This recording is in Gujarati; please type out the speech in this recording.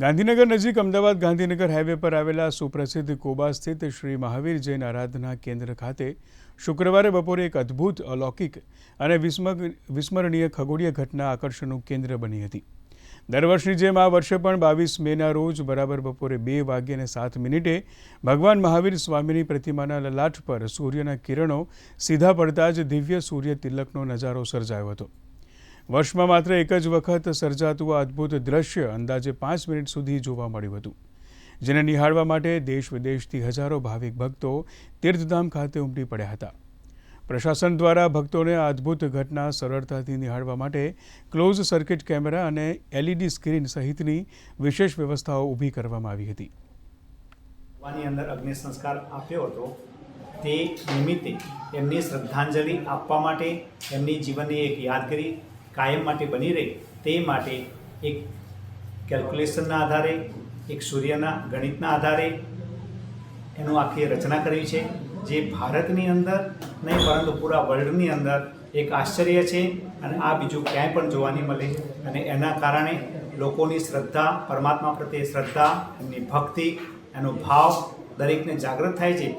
ગાંધીનગર નજીક અમદાવાદ ગાંધીનગર હાઈવે પર આવેલા સુપ્રસિદ્ધ કોબા સ્થિત શ્રી મહાવીર જૈન આરાધના કેન્દ્ર ખાતે શુક્રવારે બપોરે એક અદ્ભુત, અલૌકિક અને વિસ્મરણીય ખગોળીય ઘટના આકર્ષણનું કેન્દ્ર બની હતી। દર વર્ષની જેમ આ વર્ષે પણ 22 મેના રોજ બરાબર બપોરે 2:07 ભગવાન મહાવીર સ્વામીની પ્રતિમાના લલાટ પર સૂર્યના કિરણો સીધા પડતા જ દિવ્ય સૂર્ય તિલકનો નજારો સર્જાયો હતો। વર્ષમાં માત્ર એક જ વખત સર્જાતું આ અદ્ભુત દ્રશ્ય અંદાજે 5 મિનિટ સુધી જોવા મળ્યું હતું, જેને નિહાળવા માટે દેશ વિદેશથી હજારો ભાવિક ભક્તો તીર્થધામ ખાતે ઉમટી પડ્યા હતા। પ્રશાસન દ્વારા ભક્તોને આ અદ્ભુત ઘટના સરળતાથી નિહાળવા માટે ક્લોઝ સર્કિટ કેમેરા અને LED સ્ક્રીન સહિતની વિશેષ વ્યવસ્થાઓ ઊભી કરવામાં આવી હતી। ની અંદર અગ્નિ સંસ્કાર આપ્યો હતો તે નિમિત્તે એમની શ્રદ્ધાંજલિ આપવા માટે એમની જીવનની એક યાદગીરી કાયમ માટે બની રહે તે માટે એક કેલ્ક્યુલેશનના આધારે, એક સૂર્યના ગણિતના આધારે એનું આખી રચના કરી છે, જે ભારતની અંદર નહીં પરંતુ પૂરા વર્લ્ડની અંદર એક આશ્ચર્ય છે અને આ બીજું ક્યાંય પણ જોવા નહીં મળે। અને એના કારણે લોકોની શ્રદ્ધા, પરમાત્મા પ્રત્યે શ્રદ્ધા, એમની ભક્તિ, એનો ભાવ દરેકને જાગૃત થાય છે।